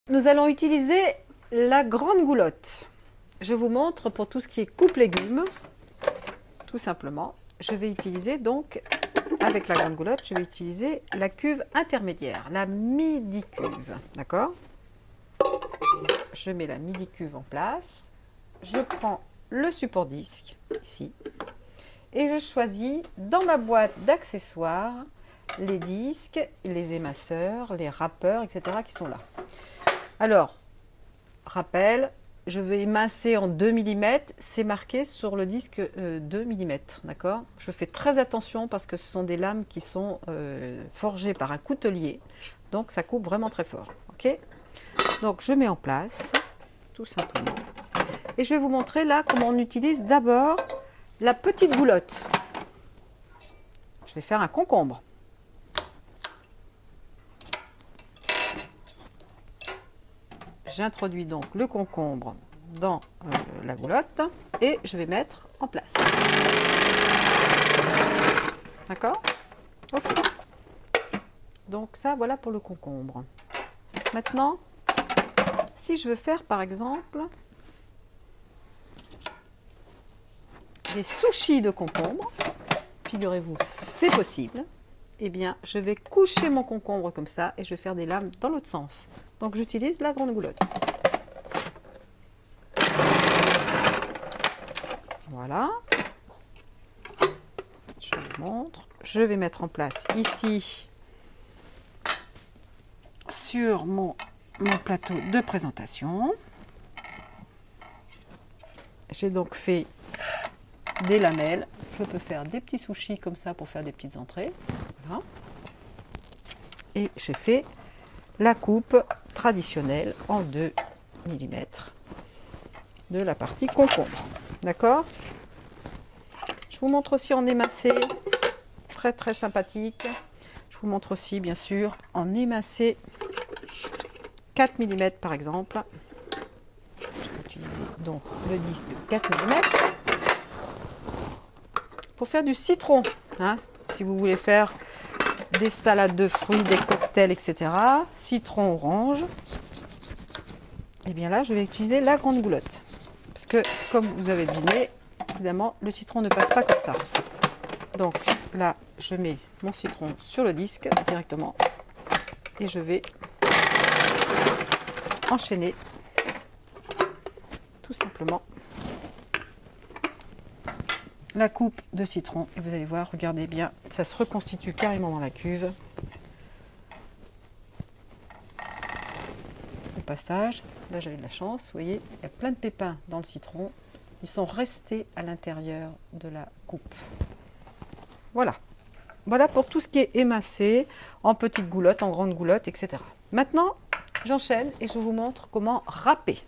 Nous allons utiliser la grande goulotte. Je vous montre pour tout ce qui est coupe légumes, tout simplement. Je vais utiliser donc, avec la grande goulotte, je vais utiliser la cuve intermédiaire, la midi-cuve, d'accord? Je mets la midi-cuve en place. Je prends le support disque, ici, et je choisis dans ma boîte d'accessoires les disques, les émasseurs, les râpeurs, etc. qui sont là. Alors, rappel, je vais émincer en 2 mm, c'est marqué sur le disque 2 mm, d'accord? Je fais très attention parce que ce sont des lames qui sont forgées par un coutelier, donc ça coupe vraiment très fort, ok? Donc je mets en place, tout simplement, et je vais vous montrer là comment on utilise d'abord la petite goulotte. Je vais faire un concombre. J'introduis donc le concombre dans la goulotte et je vais mettre en place. D'accord? Ok. Donc ça, voilà pour le concombre. Maintenant, si je veux faire par exemple des sushis de concombre, figurez-vous, c'est possible. Eh bien, je vais coucher mon concombre comme ça et je vais faire des lames dans l'autre sens. Donc, j'utilise la grande goulotte. Voilà. Je vous montre. Je vais mettre en place ici, sur mon plateau de présentation. J'ai donc fait des lamelles. Je peux faire des petits sushis comme ça pour faire des petites entrées. Voilà. Et j'ai fait la coupe traditionnelle en 2 mm de la partie concombre. D'accord? Je vous montre aussi en émincé, très sympathique. Je vous montre aussi bien sûr en émincé 4 mm par exemple. Je vais utiliser donc le disque 4 mm pour faire du citron. Hein, si vous voulez faire des salades de fruits, des cocktails, etc. Citron orange. Et bien là, je vais utiliser la grande goulotte. Parce que, comme vous avez deviné, évidemment, le citron ne passe pas comme ça. Donc là, je mets mon citron sur le disque directement. Et je vais enchaîner tout simplement la coupe de citron. Et vous allez voir, regardez bien, ça se reconstitue carrément dans la cuve. Au passage, là j'avais de la chance, vous voyez, il y a plein de pépins dans le citron. Ils sont restés à l'intérieur de la coupe. Voilà. Voilà pour tout ce qui est émincé, en petite goulotte, en grande goulotte, etc. Maintenant, j'enchaîne et je vous montre comment râper.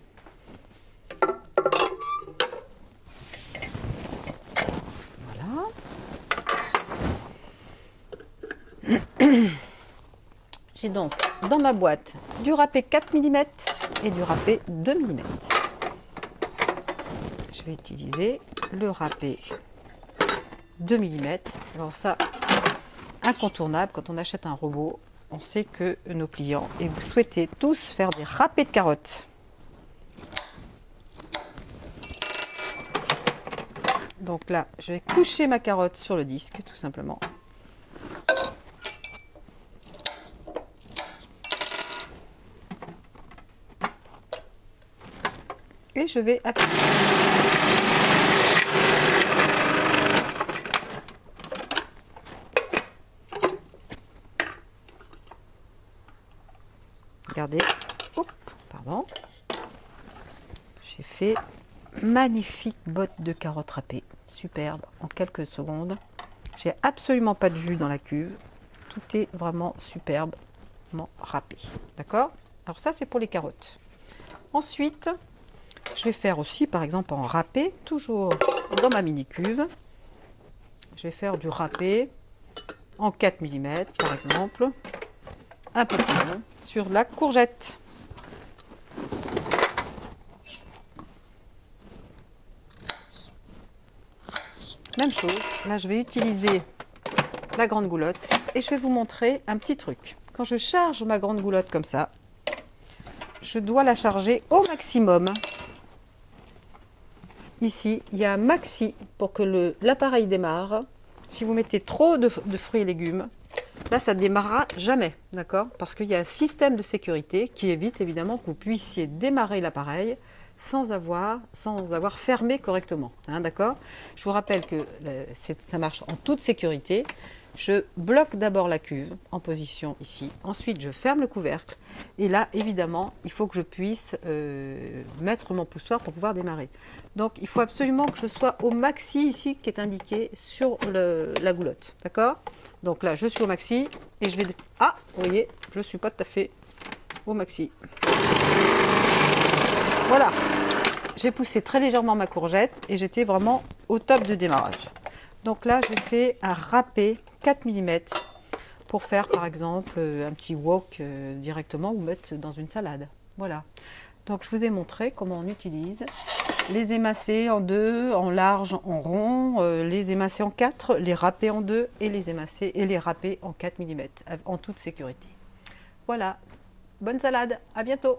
J'ai donc dans ma boîte du râpé 4 mm et du râpé 2 mm. Je vais utiliser le râpé 2 mm. Alors ça, incontournable, quand on achète un robot, on sait que nos clients, et vous souhaitez tous faire des râpés de carottes. Donc là, je vais coucher ma carotte sur le disque, tout simplement. Et je vais appuyer. Regardez, oups, pardon. J'ai fait magnifique botte de carottes râpées, superbe, en quelques secondes. J'ai absolument pas de jus dans la cuve, tout est vraiment superbement râpé, d'accord? Alors ça c'est pour les carottes. Ensuite, je vais faire aussi, par exemple, en râpé, toujours dans ma mini cuve. Je vais faire du râpé en 4 mm, par exemple, un peu plus long, sur la courgette. Même chose, là je vais utiliser la grande goulotte et je vais vous montrer un petit truc. Quand je charge ma grande goulotte comme ça, je dois la charger au maximum. Ici, il y a un maxi pour que l'appareil démarre. Si vous mettez trop de fruits et légumes, là, ça ne démarrera jamais, d'accord? Parce qu'il y a un système de sécurité qui évite évidemment que vous puissiez démarrer l'appareil sans avoir fermé correctement, hein, d'accord? Je vous rappelle que ça marche en toute sécurité. Je bloque d'abord la cuve en position ici, ensuite je ferme le couvercle et là évidemment il faut que je puisse mettre mon poussoir pour pouvoir démarrer. Donc il faut absolument que je sois au maxi ici qui est indiqué sur la goulotte, d'accord? Donc là je suis au maxi et je vais... Ah, vous voyez, je ne suis pas tout à fait au maxi. Voilà, j'ai poussé très légèrement ma courgette et j'étais vraiment au top de démarrage. Donc là j'ai fait un râpé 4 mm pour faire par exemple un petit wok directement ou mettre dans une salade. Voilà. Donc je vous ai montré comment on utilise les émacés en deux, en large, en rond, les émacés en 4, les râpés en 2 et les émacés et les râpés en 4 mm en toute sécurité. Voilà. Bonne salade, à bientôt.